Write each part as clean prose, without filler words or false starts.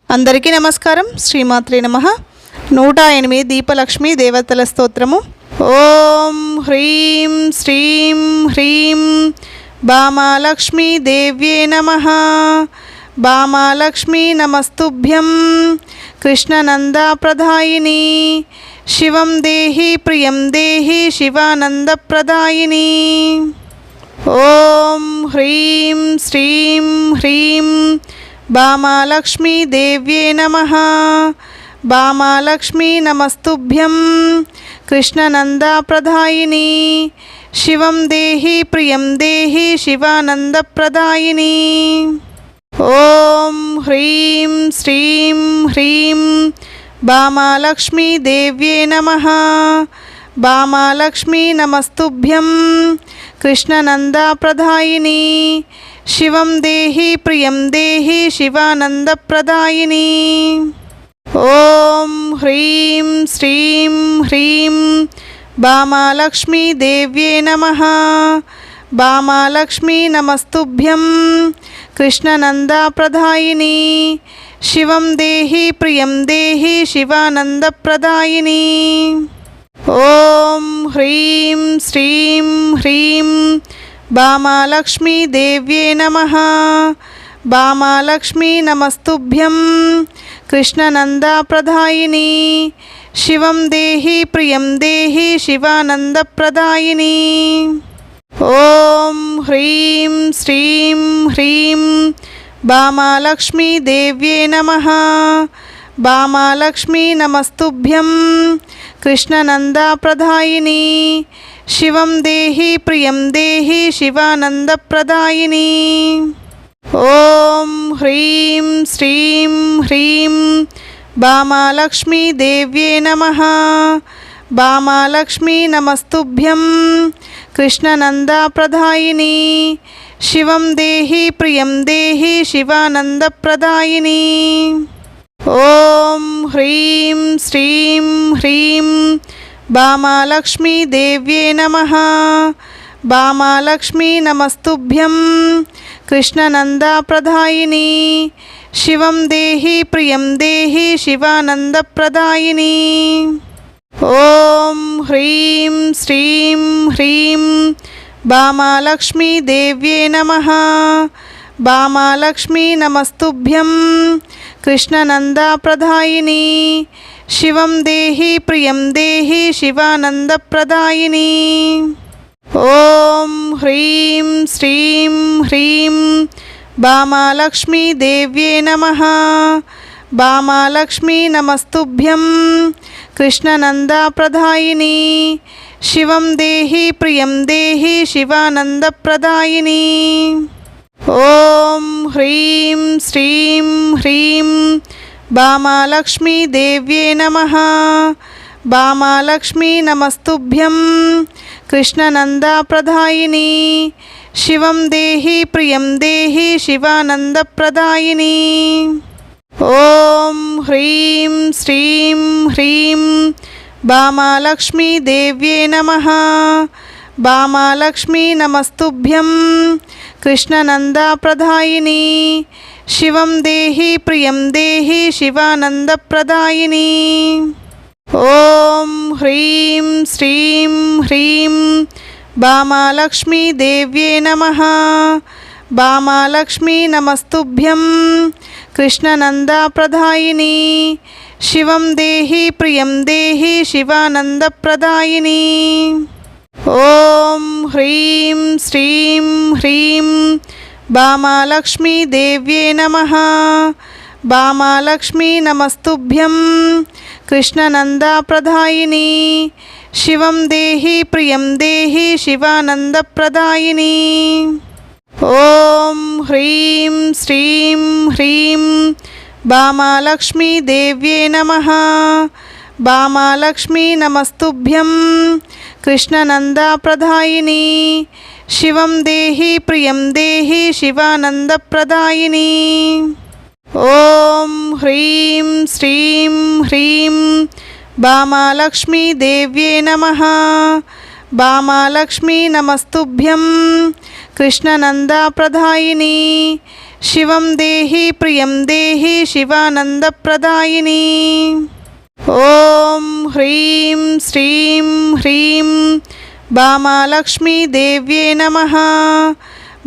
అందరికీ నమస్కారం. శ్రీమాత్రే నమః. 108 దీపలక్ష్మి దేవతల స్తోత్రము. ఓం హ్రీం శ్రీం హ్రీం భామాలక్ష్మీ దేవ్యే నమః. భామాలక్ష్మీ నమస్తుభ్యం కృష్ణనందప్రదాయిని. శివం దేహి ప్రియం దేహి శివానందప్రదాయిని. ఓం హ్రీం శ్రీం హ్రీం భామాలక్ష్మీ దేవ్యే నమః. భామాలక్ష్మీ నమస్తుభ్యం కృష్ణనందప్రదాయిని. శివం దేహి ప్రియం దేహి శివానందప్రదాయిని. ఓం హ్రీం శ్రీం హ్రీం భామాలక్ష్మీ దేవ్యే నమః. భామాలక్ష్మీ నమస్తుభ్యం కృష్ణనందప్రదాయిని. శివం దేహి ప్రియం దేహి శివానందప్రదాయిని. ఓం హ్రీం శ్రీం హ్రీం భామాలక్ష్మీ దేవ్యే నమః. భామాలక్ష్మీ నమస్తుభ్యం కృష్ణనందప్రదాయిని. శివం దేహి ప్రియం దేహి శివానందప్రదాయిని. ఓం హ్రీం శ్రీం హ్రీం భామాలక్ష్మీ దేవ్యే నమః. భామాలక్ష్మీ నమస్తుభ్యం కృష్ణనందప్రదాయిని. శివం దేహి ప్రియం దేహి శివానందప్రదాయిని. ఓం హ్రీం శ్రీం హ్రీం భామాలక్ష్మీ దేవ్యే నమః. భామాలక్ష్మీ నమస్తుభ్యం కృష్ణనందప్రదాయిని. శివం దేహి ప్రియం దేహి శివానందప్రదాయిని. ఓం హ్రీం శ్రీం హ్రీం భామాలక్ష్మీ దేవ్యే నమః. భామాలక్ష్మీ నమస్తుభ్యం కృష్ణనందప్రదాయిని. శివం దేహి ప్రియం దేహి శివానందప్రదాయిని. ఓం హ్రీం శ్రీం హ్రీం భామాలక్ష్మీ దేవ్యే నమః. భామాలక్ష్మీ నమస్తుభ్యం కృష్ణనందప్రదాయిని. శివం దేహి ప్రియం దేహి శివానందప్రదాయిని. ఓం హ్రీం శ్రీం హ్రీం భామాలక్ష్మీ దేవ్యే నమః. భామాలక్ష్మీ నమస్తుభ్యం కృష్ణనందప్రదాయిని. శివం దేహి ప్రియం దేహి శివానందప్రదాయిని. ఓం హ్రీం శ్రీం హ్రీం భామాలక్ష్మీ దేవ్యే నమః. భామాలక్ష్మీ నమస్తుభ్యం కృష్ణనందప్రదాయిని. శివం దేహి ప్రియం దేహి శివానందప్రదాయిని. ఓం హ్రీం శ్రీం హ్రీం భామాలక్ష్మీ దేవ్యే నమః. భామాలక్ష్మీ నమస్తుభ్యం కృష్ణనందప్రదాయిని. శివం దేహి ప్రియం దేహి శివానందప్రదాయిని. ఓం హ్రీం శ్రీం హ్రీం భామాలక్ష్మీ దేవ్యే నమః. భామాలక్ష్మీ నమస్తుభ్యం కృష్ణనందప్రదాయిని. శివం దేహి ప్రియం దేహి శివానందప్రదాయిని. ఓం హ్రీం శ్రీం హ్రీం భామాలక్ష్మీ దేవ్యే నమః. భామాలక్ష్మీ నమస్తుభ్యం కృష్ణనందప్రదాయిని. శివం దేహి ప్రియం దేహి శివానందప్రదాయిని. ఓం హ్రీం శ్రీం హ్రీం భామాలక్ష్మీ దేవ్యే నమః. భామాలక్ష్మీ నమస్తుభ్యం కృష్ణనందప్రదాయిని. శివం దేహి ప్రియం దేహి శివానందప్రదాయిని. ఓం హ్రీం శ్రీం హ్రీం భామాలక్ష్మీ దేవ్యే నమః. భామాలక్ష్మీ నమస్తుభ్యం కృష్ణనందప్రదాయిని. శివం దేహి ప్రియం దేహి శివానందప్రదాయిని. ఓం హ్రీం శ్రీం హ్రీం భామాలక్ష్మీ దేవ్యే నమః. భామాలక్ష్మీ నమస్తుభ్యం కృష్ణనందప్రదాయిని. शिवं देहि प्रियं देहि शिवानन्दप्रदायिनी। ॐ ह्रीं श्रीं ह्रीं भामालक्ष्मी देव्ये नमः।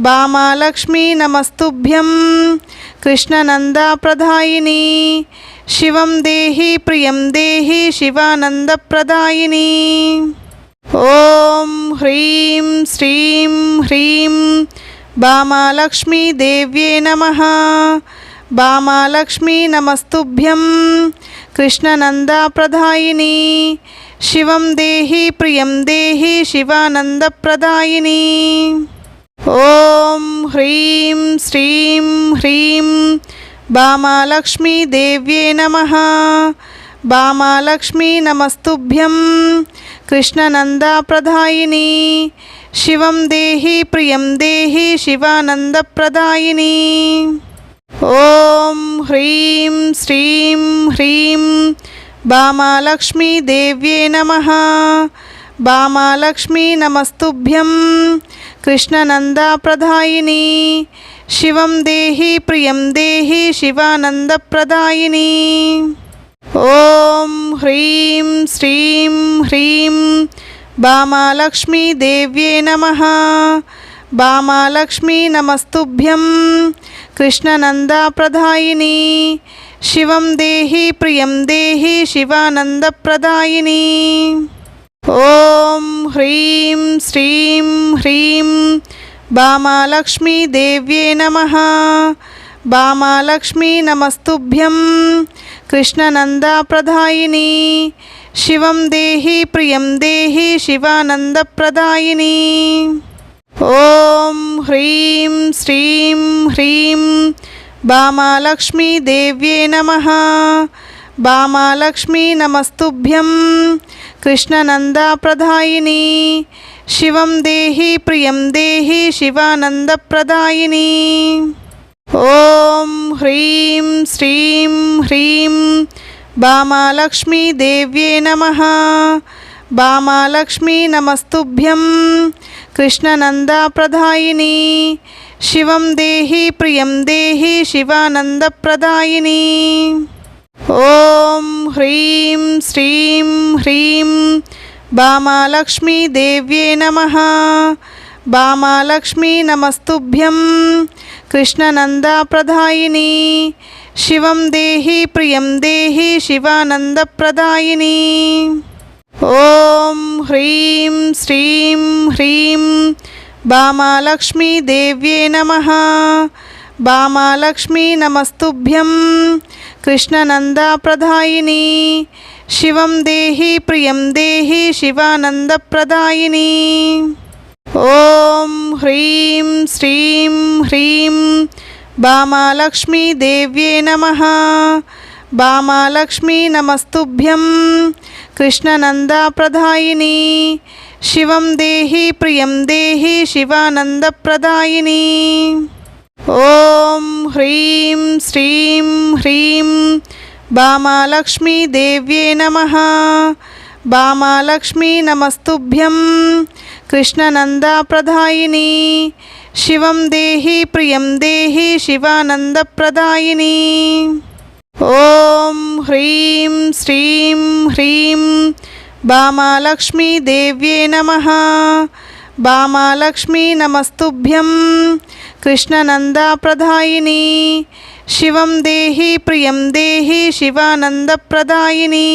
भामालक्ष्मी नमस्तुभ्यं कृष्णनन्दाप्रदायिनी। शिवं देहि प्रियं देहि शिवानन्दप्रदायिनी। ॐ ह्रीं श्रीं ह्रीं भामालक्ष्मी देव्ये नमः। भामालक्ष्मी नमस्तुभ्यं कृष्णनन्दाप्रदायिनी। शिवं देहि प्रियं देहि शिवानन्दप्रदायिनी। ॐ ह्रीं श्रीं ह्रीं भामालक्ष्मी देव्ये नमः। भामालक्ष्मी नमस्तुभ्यं कृष्णनन्दाप्रदायिनी। शिवं देहि प्रियं देहि शिवानन्दप्रदायिनी। ॐ ह्रीं श्रीं ह्रीं भामालक्ष्मी देव्ये नमः। भामालक्ष्मी नमस्तुभ्यं कृष्णनन्दाप्रदायिनी। शिवं देहि प्रियं देहि शिवानन्दप्रदायिनी। ॐ ह्रीं श्रीं ह्रीं भामालक्ष्मी देव्ये नमः। भामालक्ष्मी नमस्तुभ्यं कृष्णनन्दाप्रदायिनी। शिवं देहि प्रियं देहि शिवानन्दप्रदायिनी। ॐ ह्रीं श्रीं ह्रीं भामालक्ष्मी देव्ये नमः। भामालक्ष्मी नमस्तुभ्यं कृष्णनन्दाप्रदायिनी। शिवं देहि प्रियं देहि शिवानन्दप्रदायिनी। ॐ ह्रीं श्रीं ह्रीं भामालक्ष्मी देव्ये नमः। भामालक्ष्मी नमस्तुभ्यं कृष्णनन्दाप्रदायिनी। शिवं देहि प्रियं देहि शिवानन्दप्रदायिनी। ॐ ह्रीं श्रीं ह्रीं भामालक्ष्मी देव्ये नमः। भामालक्ष्मी नमस्तुभ्यं कृष्णनन्दाप्रदायिनी। शिवं देहि प्रियं देहि शिवानन्दप्रदायिनी। ॐ ह्रीं श्रीं ह्रीं भामालक्ष्मी देव्ये नमः। भामालक्ष्मी नमस्तुभ्यं कृष्णनन्दाप्रदायिनी। शिवं देहि प्रियं देहि शिवानन्दप्रदायिनी। ॐ ह्रीं श्रीं ह्रीं भामालक्ष्मी देव्ये नमः। भामालक्ष्मी नमस्तुभ्यं कृष्णनन्दाप्रदायिनी। शिवं देहि प्रियं देहि शिवानन्दप्रदायिनी। ॐ ह्रीं श्रीं ह्रीं भामालक्ष्मी देव्ये नमः। भामालक्ष्मी नमस्तुभ्यं कृष्णनन्दाप्रदायिनी। शिवं देहि प्रियं देहि शिवानन्दप्रदायिनी। ॐ ह्रीं श्रीं ह्रीं भामालक्ष्मी देव्ये नमः। भामालक्ष्मी नमस्तुभ्यं कृष्णनन्दाप्रदायिनी। शिवं देहि प्रियं देहि शिवानन्दप्रदायिनी। ॐ ह्रीं श्रीं ह्रीं भामालक्ष्मी देव्ये नमः। भामालक्ष्मी नमस्तुभ्यं कृष्णनन्दाप्रदायिनी। शिवं देहि प्रियं देहि शिवानन्दप्रदायिनी।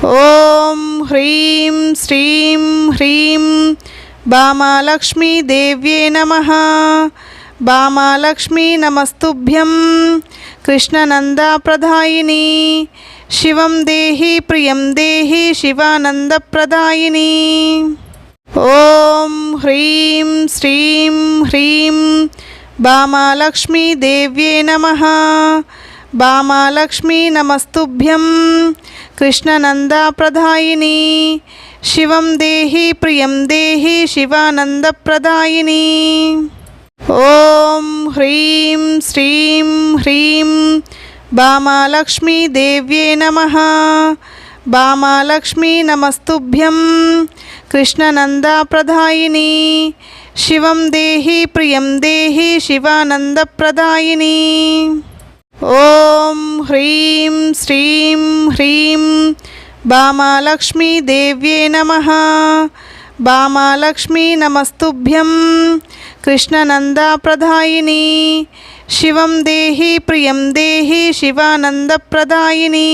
ॐ ह्रीं श्रीं ह्रीं भामालक्ष्मी देव्ये नमः। भामालक्ष्मी नमस्तुभ्यं कृष्णनन्दाप्रदायिनी। शिवं देहि प्रियं देहि शिवानन्दप्रदायिनी। ॐ ह्रीं श्रीं ह्रीं भामालक्ष्मी देव्ये नमः। भामालक्ष्मी नमस्तुभ्यं कृष्णनन्दाप्रदायिनी। शिवं देहि प्रियं देहि शिवानन्दप्रदायिनी। ॐ ह्रीं श्रीं ह्रीं भामालक्ष्मी देव्ये नमः। भामालक्ष्मी नमस्तुभ्यं कृष्णनन्दाप्रदायिनी। శివం దేహి ప్రియం దేహి శివానందప్రదాయిని. ఓం హ్రీం శ్రీం హ్రీం భామాలక్ష్మీ దేవ్యే నమః. భామాలక్ష్మీ నమస్తుభ్యం కృష్ణనందప్రదాయిని. శివం దేహి ప్రియం దేహి శివానందప్రదాయిని.